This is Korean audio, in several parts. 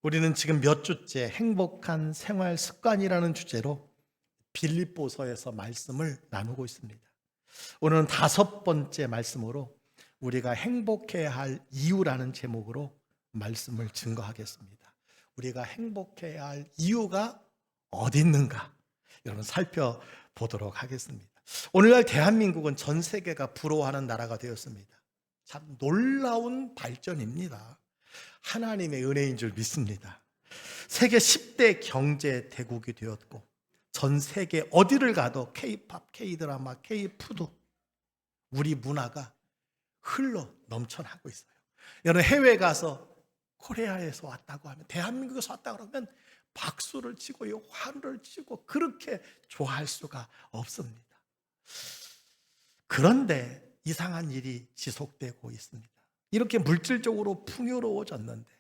우리는 지금 몇 주째 행복한 생활 습관이라는 주제로 빌립보서에서 말씀을 나누고 있습니다. 오늘은 5번째 말씀으로 우리가 행복해야 할 이유라는 제목으로 말씀을 증거하겠습니다. 우리가 행복해야 할 이유가 어디 있는가? 여러분 살펴보도록 하겠습니다. 오늘날 대한민국은 전 세계가 부러워하는 나라가 되었습니다. 참 놀라운 발전입니다. 하나님의 은혜인 줄 믿습니다. 세계 10대 경제 대국이 되었고 전 세계 어디를 가도 K-팝, K-드라마, K-푸드 우리 문화가 흘러 넘쳐나고 있어요. 여러분 해외 가서 코리아에서 왔다고 하면, 대한민국에서 왔다고 하면 박수를 치고요, 환호를 치고 그렇게 좋아할 수가 없습니다. 그런데 이상한 일이 지속되고 있습니다. 이렇게 물질적으로 풍요로워졌는데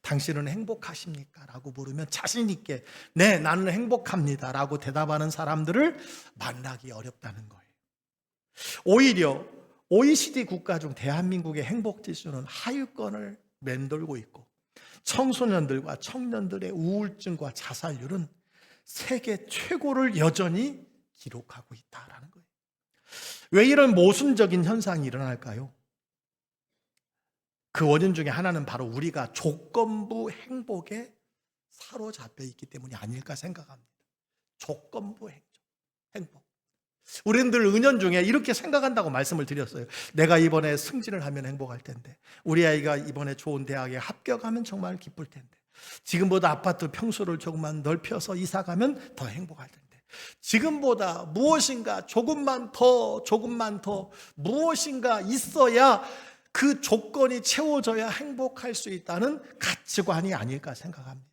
당신은 행복하십니까? 라고 물으면 자신 있게 네, 나는 행복합니다 라고 대답하는 사람들을 만나기 어렵다는 거예요. 오히려 OECD 국가 중 대한민국의 행복지수는 하위권을 맴돌고 있고 청소년들과 청년들의 우울증과 자살률은 세계 최고를 여전히 기록하고 있다는 거예요. 왜 이런 모순적인 현상이 일어날까요? 그 원인 중에 하나는 바로 우리가 조건부 행복에 사로잡혀 있기 때문이 아닐까 생각합니다. 조건부 행복. 우리는 늘 은연중에 이렇게 생각한다고 말씀을 드렸어요. 내가 이번에 승진을 하면 행복할 텐데, 우리 아이가 이번에 좋은 대학에 합격하면 정말 기쁠 텐데, 지금보다 아파트 평수를 조금만 넓혀서 이사 가면 더 행복할 텐데, 지금보다 무엇인가 조금만 더 무엇인가 있어야 그 조건이 채워져야 행복할 수 있다는 가치관이 아닐까 생각합니다.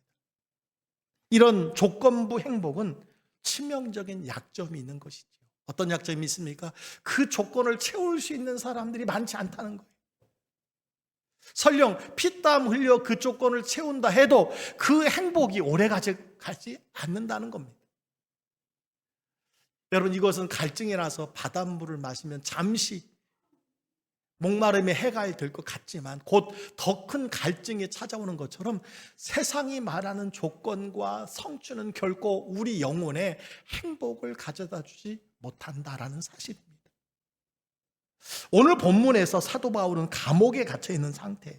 이런 조건부 행복은 치명적인 약점이 있는 것이죠. 어떤 약점이 있습니까? 그 조건을 채울 수 있는 사람들이 많지 않다는 거예요. 설령 피땀 흘려 그 조건을 채운다 해도 그 행복이 오래가지 않는다는 겁니다. 여러분, 이것은 갈증이 나서 바닷물을 마시면 잠시 목마름에 해가 될 것 같지만 곧 더 큰 갈증이 찾아오는 것처럼 세상이 말하는 조건과 성취는 결코 우리 영혼에 행복을 가져다 주지 못한다라는 사실입니다. 오늘 본문에서 사도 바울은 감옥에 갇혀 있는 상태예요.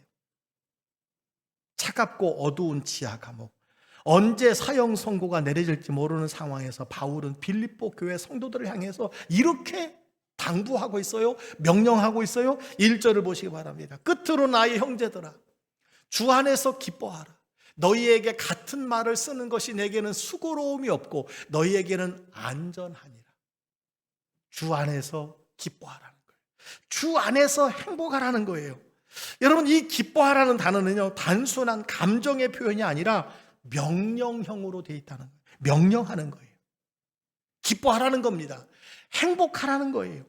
차갑고 어두운 지하 감옥. 언제 사형 선고가 내려질지 모르는 상황에서 바울은 빌립보 교회 성도들을 향해서 이렇게 당부하고 있어요. 명령하고 있어요. 1절을 보시기 바랍니다. 끝으로 나의 형제들아, 주 안에서 기뻐하라. 너희에게 같은 말을 쓰는 것이 내게는 수고로움이 없고 너희에게는 안전하니라. 주 안에서 기뻐하라는 거예요. 주 안에서 행복하라는 거예요. 여러분, 이 기뻐하라는 단어는요, 단순한 감정의 표현이 아니라 명령형으로 되어 있다는 거예요. 명령하는 거예요. 기뻐하라는 겁니다. 행복하라는 거예요.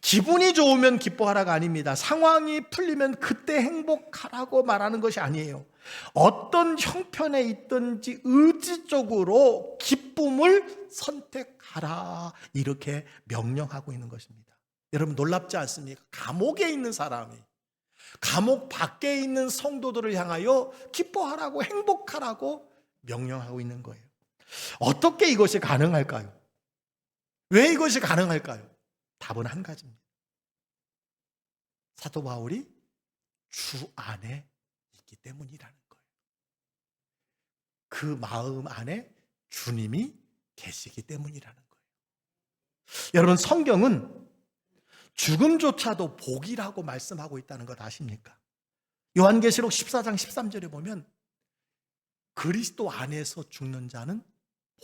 기분이 좋으면 기뻐하라가 아닙니다. 상황이 풀리면 그때 행복하라고 말하는 것이 아니에요. 어떤 형편에 있든지 의지적으로 기쁨을 선택하라, 이렇게 명령하고 있는 것입니다. 여러분, 놀랍지 않습니까? 감옥에 있는 사람이 감옥 밖에 있는 성도들을 향하여 기뻐하라고, 행복하라고 명령하고 있는 거예요. 어떻게 이것이 가능할까요? 왜 이것이 가능할까요? 답은 한 가지입니다. 사도 바울이 주 안에 있기 때문이라는 거예요. 그 마음 안에 주님이 계시기 때문이라는 거예요. 여러분, 성경은 죽음조차도 복이라고 말씀하고 있다는 것 아십니까? 요한계시록 14장 13절에 보면 그리스도 안에서 죽는 자는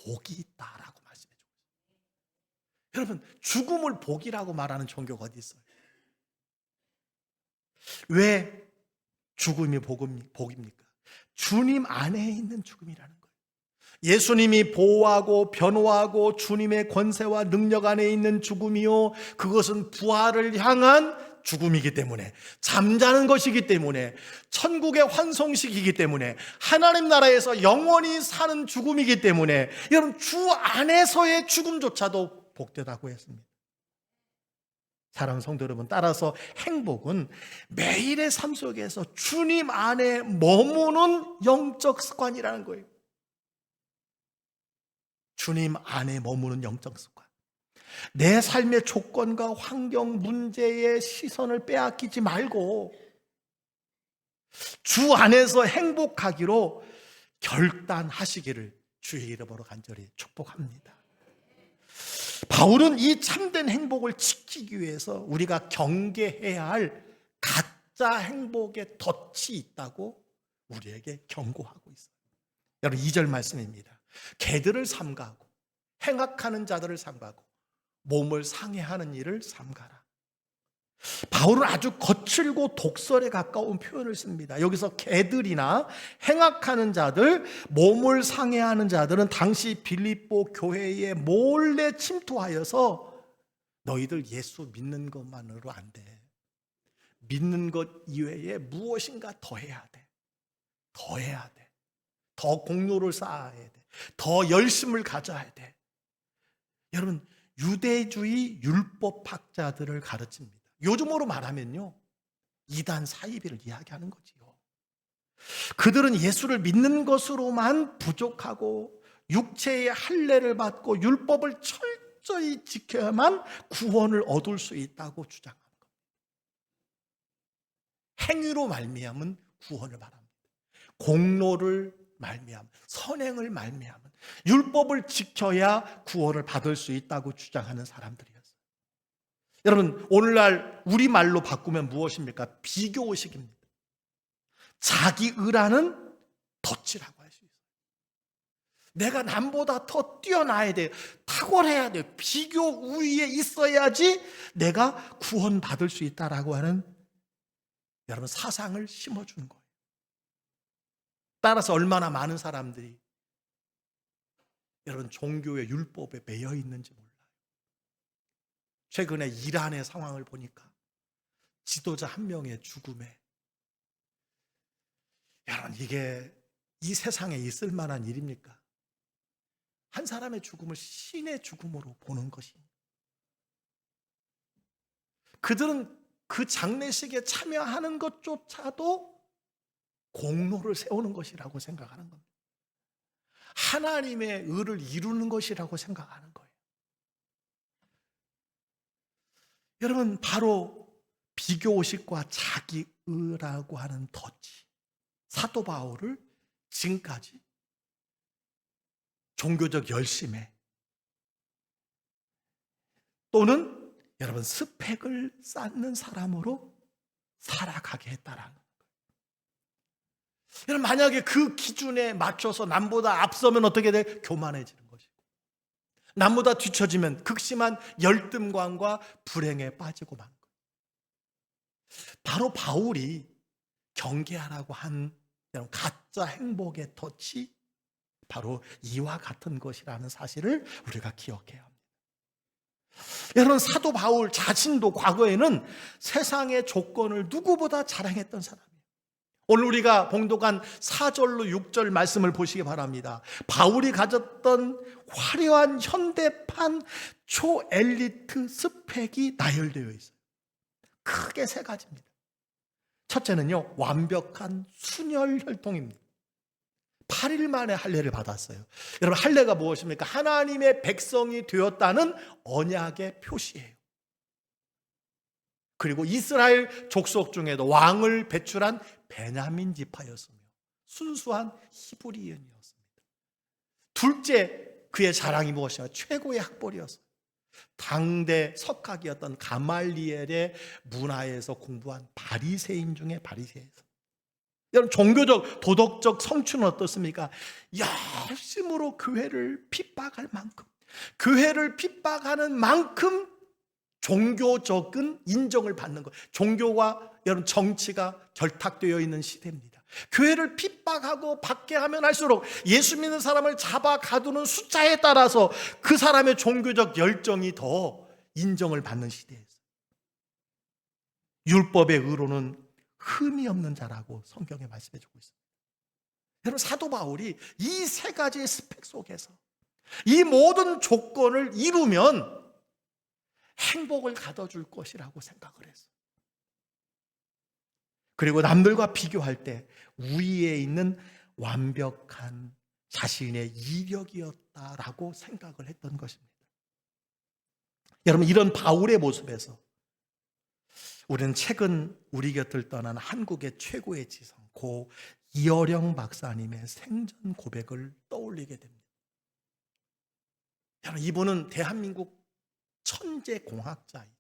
복이 있다라고 말씀해 주고 있어요. 여러분, 죽음을 복이라고 말하는 종교가 어디 있어요? 왜 죽음이 복입니까? 주님 안에 있는 죽음이라는 거예요. 예수님이 보호하고 변호하고 주님의 권세와 능력 안에 있는 죽음이요, 그것은 부활을 향한 죽음이기 때문에, 잠자는 것이기 때문에, 천국의 환송식이기 때문에, 하나님 나라에서 영원히 사는 죽음이기 때문에, 여러분, 주 안에서의 죽음조차도 복되다고 했습니다. 사랑하는 성도 여러분, 따라서 행복은 매일의 삶 속에서 주님 안에 머무는 영적 습관이라는 거예요. 주님 안에 머무는 영적 습관. 내 삶의 조건과 환경, 문제의 시선을 빼앗기지 말고 주 안에서 행복하기로 결단하시기를 주의 이름으로 간절히 축복합니다. 바울은 이 참된 행복을 지키기 위해서 우리가 경계해야 할 가짜 행복의 덫이 있다고 우리에게 경고하고 있어요. 여러분 2절 말씀입니다. 개들을 삼가하고 행악하는 자들을 삼가하고 몸을 상해하는 일을 삼가라. 바울은 아주 거칠고 독설에 가까운 표현을 씁니다. 여기서 개들이나 행악하는 자들, 몸을 상해하는 자들은 당시 빌립보 교회에 몰래 침투하여서 너희들 예수 믿는 것만으로 안 돼. 믿는 것 이외에 무엇인가 더 해야 돼. 더 해야 돼. 더 공로를 쌓아야 돼. 더 열심을 가져야 돼. 여러분, 유대주의 율법학자들을 가르칩니다. 요즘으로 말하면요, 이단 사이비를 이야기하는 거지요. 그들은 예수를 믿는 것으로만 부족하고 육체의 할례를 받고 율법을 철저히 지켜야만 구원을 얻을 수 있다고 주장하는 겁니다. 행위로 말미암은 구원을 바랍니다. 공로를 말미암, 선행을 말미암은 율법을 지켜야 구원을 받을 수 있다고 주장하는 사람들이었어요. 여러분, 오늘날 우리말로 바꾸면 무엇입니까? 비교의식입니다. 자기의라는 덫이라고 할 수 있어요. 내가 남보다 더 뛰어나야 돼. 탁월해야 돼. 비교 우위에 있어야지 내가 구원받을 수 있다라고 하는 여러분 사상을 심어주는 거예요. 따라서 얼마나 많은 사람들이 여러분 종교의 율법에 매여 있는지 몰라요. 최근에 이란의 상황을 보니까 지도자 한 명의 죽음에 여러분 이게 이 세상에 있을 만한 일입니까? 한 사람의 죽음을 신의 죽음으로 보는 것입니다. 그들은 그 장례식에 참여하는 것조차도 공로를 세우는 것이라고 생각하는 겁니다. 하나님의 의를 이루는 것이라고 생각하는 거예요. 여러분, 바로 비교의식과 자기의라고 하는 덫이 사도 바울을 지금까지 종교적 열심에 또는 여러분 스펙을 쌓는 사람으로 살아가게 했다라는 거예요. 여러분, 만약에 그 기준에 맞춰서 남보다 앞서면 어떻게 돼? 교만해지는 것이고, 남보다 뒤처지면 극심한 열등감과 불행에 빠지고 만 거예요. 바로 바울이 경계하라고 한 가짜 행복의 덫이 바로 이와 같은 것이라는 사실을 우리가 기억해야 합니다. 여러분, 사도 바울 자신도 과거에는 세상의 조건을 누구보다 자랑했던 사람이에요. 오늘 우리가 봉독한 4절로 6절 말씀을 보시기 바랍니다. 바울이 가졌던 화려한 현대판 초엘리트 스펙이 나열되어 있어요. 크게 세 가지입니다. 첫째는요, 완벽한 순혈 혈통입니다. 8일 만에 할례를 받았어요. 여러분, 할례가 무엇입니까? 하나님의 백성이 되었다는 언약의 표시예요. 그리고 이스라엘 족속 중에도 왕을 배출한 베냐민 지파였으며 순수한 히브리인이었습니다. 둘째, 그의 자랑이 무엇이냐? 최고의 학벌이었어요. 당대 석학이었던 가말리엘의 문화에서 공부한 바리새인 중에 바리새인. 여러분, 종교적 도덕적 성취는 어떻습니까? 열심으로 교회를 핍박할 만큼, 교회를 핍박하는 만큼 종교적인 인정을 받는 것. 종교와 여러분 정치가 결탁되어 있는 시대입니다. 교회를 핍박하고 박해하면 할수록 예수 믿는 사람을 잡아 가두는 숫자에 따라서 그 사람의 종교적 열정이 더 인정을 받는 시대에서 율법의 의로는 흠이 없는 자라고 성경에 말씀해 주고 있습니다. 여러분, 사도 바울이 이 세 가지의 스펙 속에서 이 모든 조건을 이루면 행복을 가져줄 것이라고 생각을 했어요. 그리고 남들과 비교할 때 우위에 있는 완벽한 자신의 이력이었다라고 생각을 했던 것입니다. 여러분, 이런 바울의 모습에서 우리는 최근 우리 곁을 떠난 한국의 최고의 지성 고 이어령 박사님의 생전 고백을 떠올리게 됩니다. 여러분, 이분은 대한민국 천재 공학자이자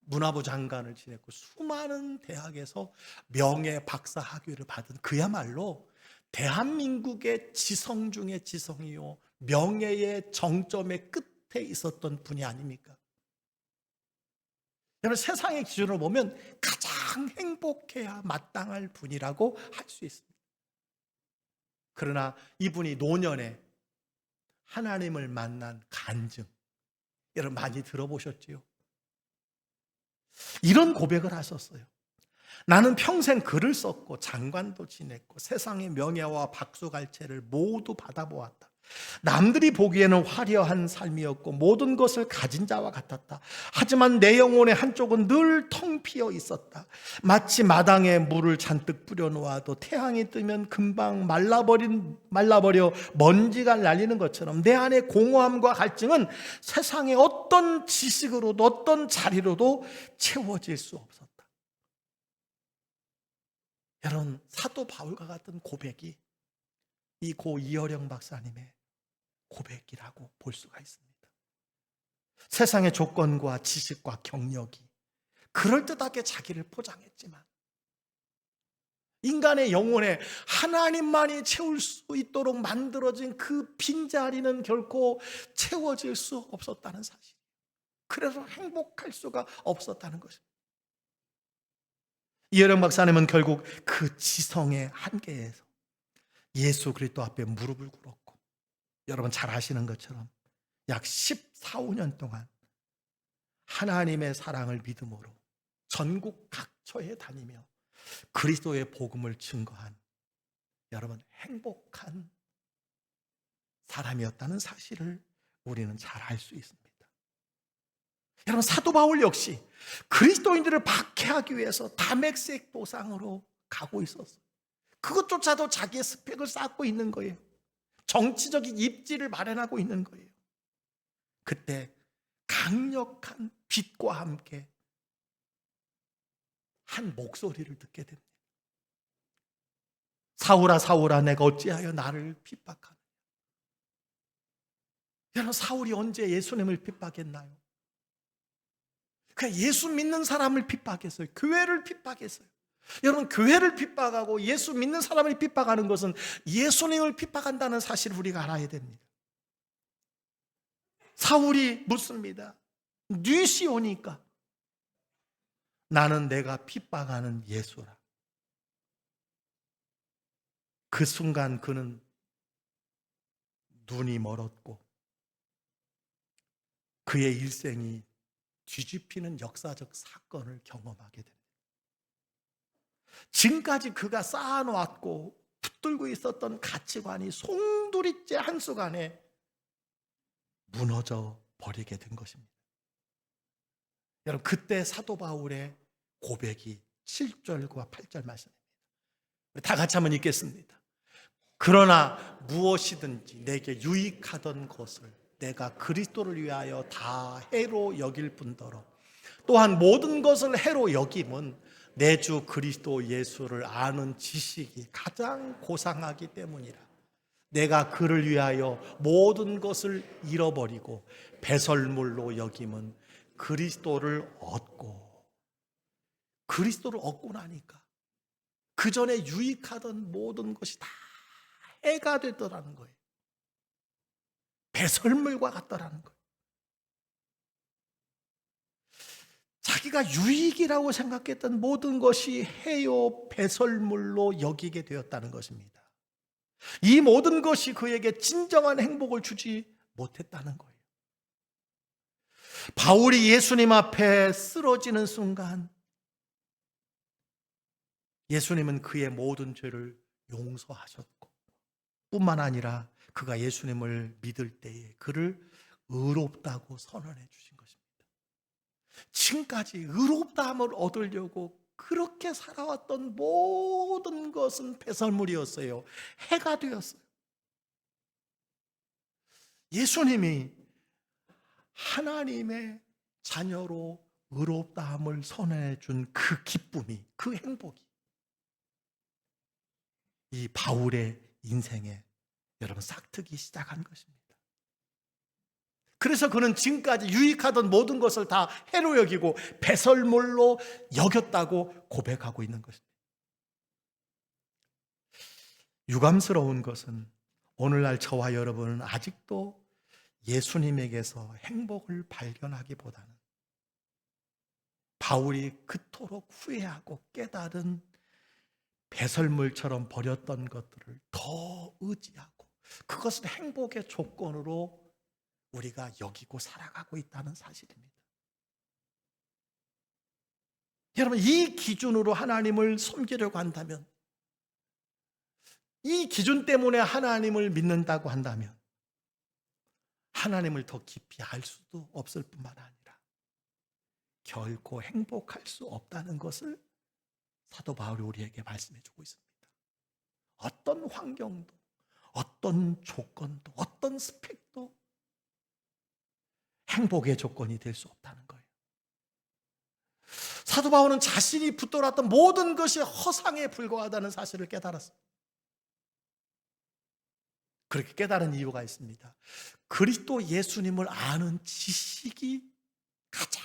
문화부 장관을 지냈고 수많은 대학에서 명예 박사 학위를 받은 그야말로 대한민국의 지성 중의 지성이요 명예의 정점의 끝에 있었던 분이 아닙니까? 여러분, 세상의 기준으로 보면 가장 행복해야 마땅할 분이라고 할 수 있습니다. 그러나 이분이 노년에 하나님을 만난 간증, 여러분 많이 들어보셨지요? 이런 고백을 하셨어요. 나는 평생 글을 썼고 장관도 지냈고 세상의 명예와 박수갈채를 모두 받아보았다. 남들이 보기에는 화려한 삶이었고 모든 것을 가진 자와 같았다. 하지만 내 영혼의 한쪽은 늘 텅 비어 있었다. 마치 마당에 물을 잔뜩 뿌려 놓아도 태양이 뜨면 금방 말라버려 먼지가 날리는 것처럼 내 안의 공허함과 갈증은 세상의 어떤 지식으로도 어떤 자리로도 채워질 수 없었다. 여러분, 사도 바울과 같은 고백이 이 고 이어령 박사님의 고백이라고 볼 수가 있습니다. 세상의 조건과 지식과 경력이 그럴듯하게 자기를 포장했지만 인간의 영혼에 하나님만이 채울 수 있도록 만들어진 그 빈자리는 결코 채워질 수 없었다는 사실. 그래서 행복할 수가 없었다는 것입니다. 이어령 박사님은 결국 그 지성의 한계에서 예수 그리스도 앞에 무릎을 꿇었고, 여러분 잘 아시는 것처럼 약 14, 15년 동안 하나님의 사랑을 믿음으로 전국 각처에 다니며 그리스도의 복음을 증거한 여러분 행복한 사람이었다는 사실을 우리는 잘 알 수 있습니다. 여러분, 사도 바울 역시 그리스도인들을 박해하기 위해서 다메섹 도상으로 가고 있었어요. 그것조차도 자기의 스펙을 쌓고 있는 거예요. 정치적인 입지를 마련하고 있는 거예요. 그때 강력한 빛과 함께 한 목소리를 듣게 됩니다. 사울아 사울아 내가 어찌하여 나를 핍박하느냐. 여러분, 사울이 언제 예수님을 핍박했나요? 그냥 예수 믿는 사람을 핍박했어요. 교회를 핍박했어요. 여러분, 교회를 핍박하고 예수 믿는 사람을 핍박하는 것은 예수님을 핍박한다는 사실을 우리가 알아야 됩니다. 사울이 묻습니다. 뉘시 오니까 나는 내가 핍박하는 예수라. 그 순간 그는 눈이 멀었고 그의 일생이 뒤집히는 역사적 사건을 경험하게 됩니다. 지금까지 그가 쌓아놓았고 붙들고 있었던 가치관이 송두리째 한순간에 무너져 버리게 된 것입니다. 여러분, 그때 사도 바울의 고백이 7절과 8절 말씀입니다. 다 같이 한번 읽겠습니다. 그러나 무엇이든지 내게 유익하던 것을 내가 그리스도를 위하여 다 해로 여길 뿐더러 또한 모든 것을 해로 여김은 내 주 그리스도 예수를 아는 지식이 가장 고상하기 때문이라. 내가 그를 위하여 모든 것을 잃어버리고 배설물로 여김은 그리스도를 얻고, 그리스도를 얻고 나니까 그 전에 유익하던 모든 것이 다 해가 되더라는 거예요. 배설물과 같더라는 거예요. 자기가 유익이라고 생각했던 모든 것이 해요 배설물로 여기게 되었다는 것입니다. 이 모든 것이 그에게 진정한 행복을 주지 못했다는 거예요. 바울이 예수님 앞에 쓰러지는 순간 예수님은 그의 모든 죄를 용서하셨고 뿐만 아니라 그가 예수님을 믿을 때에 그를 의롭다고 선언해 주신 것입니다. 지금까지 의롭다함을 얻으려고 그렇게 살아왔던 모든 것은 배설물이었어요. 해가 되었어요. 예수님이 하나님의 자녀로 의롭다함을 선언해준 그 기쁨이, 그 행복이 이 바울의 인생에 여러분 싹트기 시작한 것입니다. 그래서 그는 지금까지 유익하던 모든 것을 다 해로 여기고 배설물로 여겼다고 고백하고 있는 것입니다. 유감스러운 것은 오늘날 저와 여러분은 아직도 예수님에게서 행복을 발견하기보다는 바울이 그토록 후회하고 깨달은 배설물처럼 버렸던 것들을 더 의지하고 그것을 행복의 조건으로 우리가 여기고 살아가고 있다는 사실입니다. 여러분, 이 기준으로 하나님을 섬기려고 한다면, 이 기준 때문에 하나님을 믿는다고 한다면 하나님을 더 깊이 알 수도 없을 뿐만 아니라 결코 행복할 수 없다는 것을 사도 바울이 우리에게 말씀해 주고 있습니다. 어떤 환경도, 어떤 조건도, 어떤 스펙도 행복의 조건이 될 수 없다는 거예요. 사도 바울은 자신이 붙들었던 모든 것이 허상에 불과하다는 사실을 깨달았어요. 그렇게 깨달은 이유가 있습니다. 그리스도 예수님을 아는 지식이 가장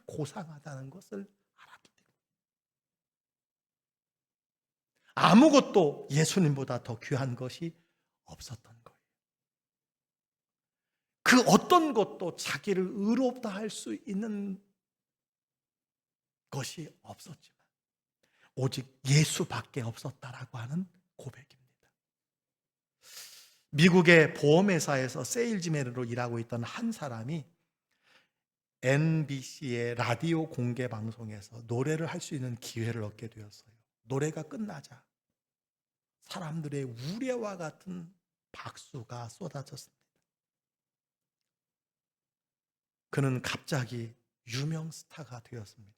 고상하다는 것을 알았기 때문에 아무것도 예수님보다 더 귀한 것이 없었던 거예요. 그 어떤 것도 자기를 의롭다 할 수 있는 것이 없었지만 오직 예수밖에 없었다라고 하는 고백입니다. 미국의 보험회사에서 세일즈맨으로 일하고 있던 한 사람이 NBC의 라디오 공개 방송에서 노래를 할 수 있는 기회를 얻게 되었어요. 노래가 끝나자 사람들의 우레와 같은 박수가 쏟아졌습니다. 그는 갑자기 유명 스타가 되었습니다.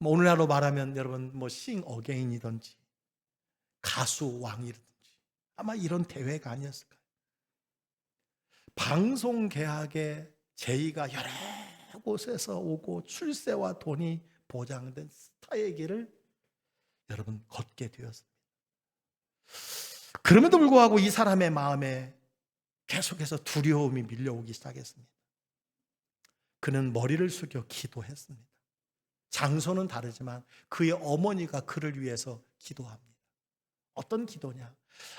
오늘날로 말하면 여러분 싱 어게인이든지 가수 왕이든지 아마 이런 대회가 아니었을까요? 방송 계약에 제의가 여러 곳에서 오고 출세와 돈이 보장된 스타의 길을 여러분 걷게 되었습니다. 그럼에도 불구하고 이 사람의 마음에 계속해서 두려움이 밀려오기 시작했습니다. 그는 머리를 숙여 기도했습니다. 장소는 다르지만 그의 어머니가 그를 위해서 기도합니다. 어떤 기도냐?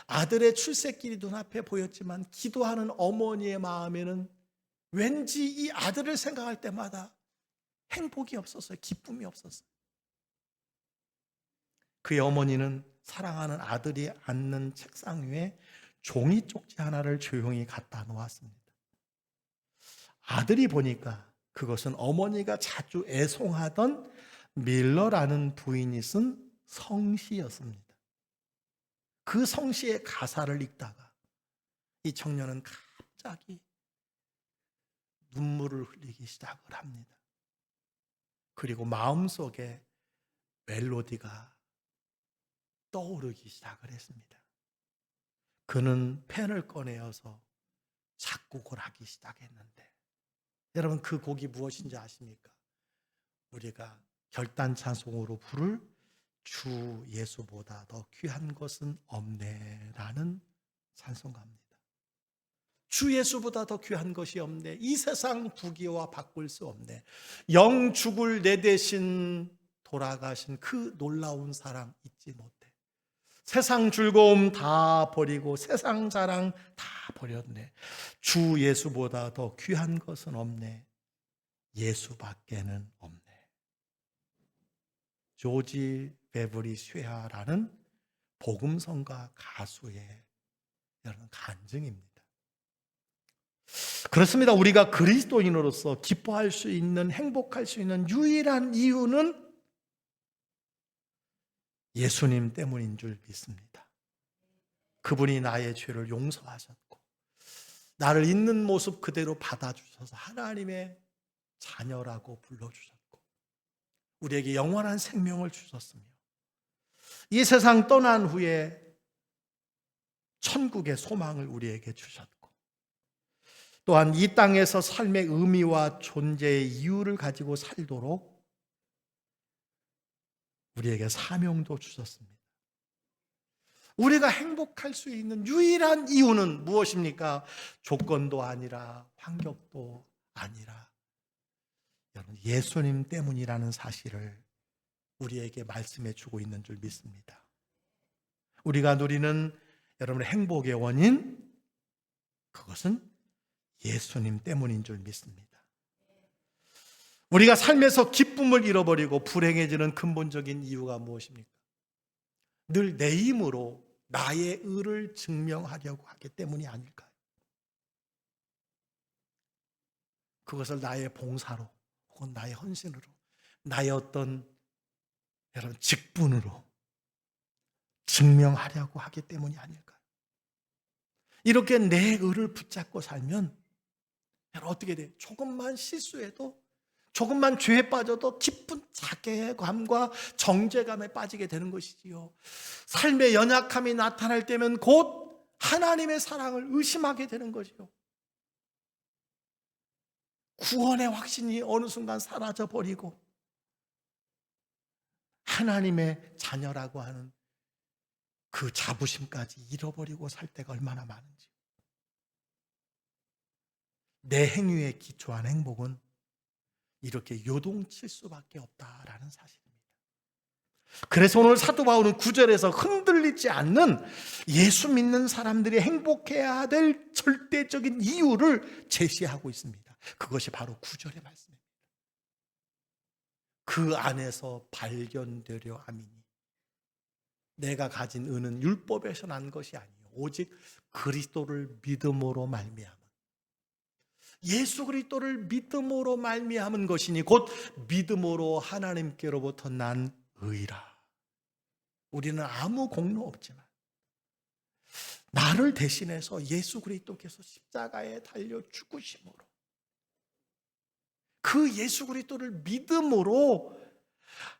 아들의 출세길이 눈앞에 보였지만 기도하는 어머니의 마음에는 왠지 이 아들을 생각할 때마다 행복이 없었어요. 기쁨이 없었어요. 그의 어머니는 사랑하는 아들이 앉는 책상 위에 종이 쪽지 하나를 조용히 갖다 놓았습니다. 아들이 보니까 그것은 어머니가 자주 애송하던 밀러라는 부인이 쓴 성시였습니다. 그 성시의 가사를 읽다가 이 청년은 갑자기 눈물을 흘리기 시작을 합니다. 그리고 마음속에 멜로디가 떠오르기 시작을 했습니다. 그는 펜을 꺼내어서 작곡을 하기 시작했는데 여러분 그 곡이 무엇인지 아십니까? 우리가 결단 찬송으로 부를 주 예수보다 더 귀한 것은 없네라는 찬송가입니다. 주 예수보다 더 귀한 것이 없네. 이 세상 부귀와 바꿀 수 없네. 영 죽을 내 대신 돌아가신 그 놀라운 사랑 잊지 못해. 세상 즐거움 다 버리고 세상 자랑 다 버렸네. 주 예수보다 더 귀한 것은 없네. 예수밖에는 없네. 조지 베버리 쉐아라는 복음성가 가수의 여러분 간증입니다. 그렇습니다. 우리가 그리스도인으로서 기뻐할 수 있는, 행복할 수 있는 유일한 이유는 예수님 때문인 줄 믿습니다. 그분이 나의 죄를 용서하셨고 나를 있는 모습 그대로 받아주셔서 하나님의 자녀라고 불러주셨고 우리에게 영원한 생명을 주셨으며 이 세상 떠난 후에 천국의 소망을 우리에게 주셨고 또한 이 땅에서 삶의 의미와 존재의 이유를 가지고 살도록 우리에게 사명도 주셨습니다. 우리가 행복할 수 있는 유일한 이유는 무엇입니까? 조건도 아니라 환경도 아니라 여러분 예수님 때문이라는 사실을 우리에게 말씀해 주고 있는 줄 믿습니다. 우리가 누리는 여러분의 행복의 원인, 그것은 예수님 때문인 줄 믿습니다. 우리가 삶에서 기쁨을 잃어버리고 불행해지는 근본적인 이유가 무엇입니까? 늘 내 힘으로 나의 의를 증명하려고 하기 때문이 아닐까요? 그것을 나의 봉사로 혹은 나의 헌신으로 나의 어떤 여러분 직분으로 증명하려고 하기 때문이 아닐까요? 이렇게 내 의를 붙잡고 살면 여러분 어떻게 돼요? 조금만 실수해도 조금만 죄에 빠져도 깊은 자괴감과 정죄감에 빠지게 되는 것이지요. 삶의 연약함이 나타날 때면 곧 하나님의 사랑을 의심하게 되는 것이요. 구원의 확신이 어느 순간 사라져 버리고 하나님의 자녀라고 하는 그 자부심까지 잃어버리고 살 때가 얼마나 많은지. 내 행위에 기초한 행복은 이렇게 요동칠 수밖에 없다라는 사실입니다. 그래서 오늘 사도 바울은 9절에서 흔들리지 않는 예수 믿는 사람들이 행복해야 될 절대적인 이유를 제시하고 있습니다. 그것이 바로 9절의 말씀입니다. 그 안에서 발견되려 함이니 내가 가진 의는 율법에서 난 것이 아니요 오직 그리스도를 믿음으로 말미암은 예수 그리스도를 믿음으로 말미암은 것이니 곧 믿음으로 하나님께로부터 난 의라. 우리는 아무 공로 없지만 나를 대신해서 예수 그리스도께서 십자가에 달려 죽으심으로 그 예수 그리스도를 믿음으로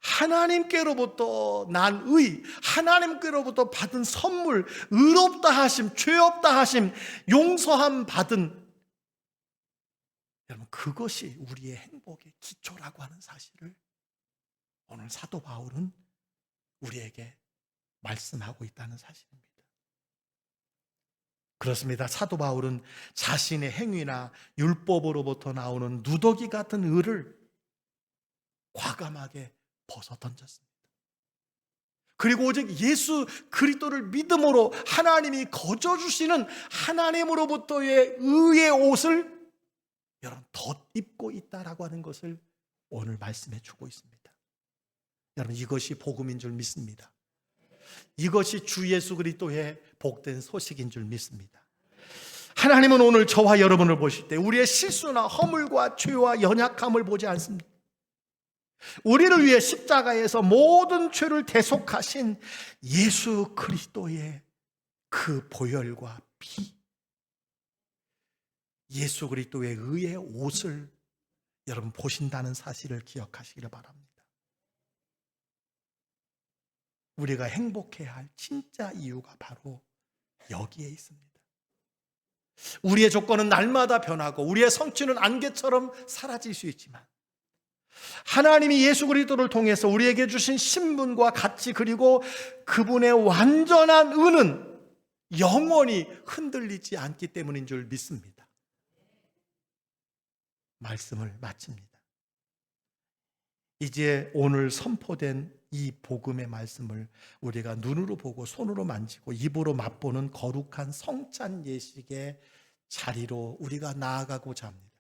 하나님께로부터 난 의, 하나님께로부터 받은 선물, 의롭다 하심, 죄 없다 하심, 용서함 받은 여러분 그것이 우리의 행복의 기초라고 하는 사실을 오늘 사도 바울은 우리에게 말씀하고 있다는 사실입니다. 그렇습니다. 사도 바울은 자신의 행위나 율법으로부터 나오는 누더기 같은 의를 과감하게 벗어 던졌습니다. 그리고 오직 예수 그리스도를 믿음으로 하나님이 거저주시는 하나님으로부터의 의의 옷을 여러분 덧입고 있다라고 하는 것을 오늘 말씀해 주고 있습니다. 여러분 이것이 복음인 줄 믿습니다. 이것이 주 예수 그리스도의 복된 소식인 줄 믿습니다. 하나님은 오늘 저와 여러분을 보실 때 우리의 실수나 허물과 죄와 연약함을 보지 않습니다. 우리를 위해 십자가에서 모든 죄를 대속하신 예수 그리스도의 그 보혈과 피, 예수 그리스도의 의의 옷을 여러분 보신다는 사실을 기억하시기를 바랍니다. 우리가 행복해야 할 진짜 이유가 바로 여기에 있습니다. 우리의 조건은 날마다 변하고 우리의 성취는 안개처럼 사라질 수 있지만 하나님이 예수 그리스도를 통해서 우리에게 주신 신분과 가치 그리고 그분의 완전한 은은 영원히 흔들리지 않기 때문인 줄 믿습니다. 말씀을 마칩니다. 이제 오늘 선포된 이 복음의 말씀을 우리가 눈으로 보고 손으로 만지고 입으로 맛보는 거룩한 성찬 예식의 자리로 우리가 나아가고자 합니다.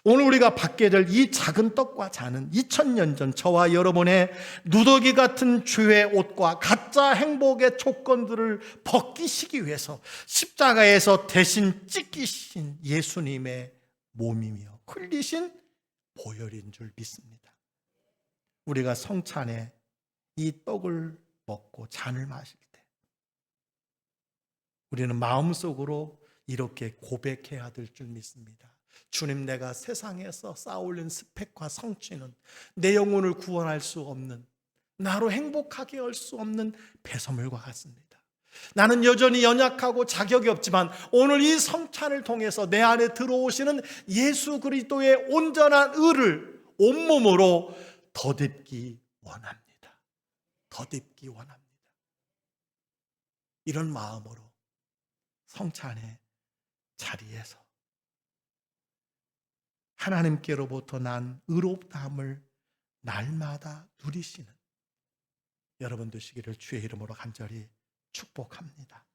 오늘 우리가 받게 될 이 작은 떡과 잔은 2000년 전 저와 여러분의 누더기 같은 죄의 옷과 가짜 행복의 조건들을 벗기시기 위해서 십자가에서 대신 찢기신 예수님의 몸이며 흘리신 보혈인 줄 믿습니다. 우리가 성찬에 이 떡을 먹고 잔을 마실 때 우리는 마음속으로 이렇게 고백해야 될 줄 믿습니다. 주님, 내가 세상에서 쌓아올린 스펙과 성취는 내 영혼을 구원할 수 없는, 나로 행복하게 할 수 없는 배설물과 같습니다. 나는 여전히 연약하고 자격이 없지만 오늘 이 성찬을 통해서 내 안에 들어오시는 예수 그리스도의 온전한 의를 온몸으로 덧입기 원합니다. 덧입기 원합니다. 이런 마음으로 성찬의 자리에서 하나님께로부터 난 의롭다함을 날마다 누리시는 여러분 되시기를 주의 이름으로 간절히 축복합니다.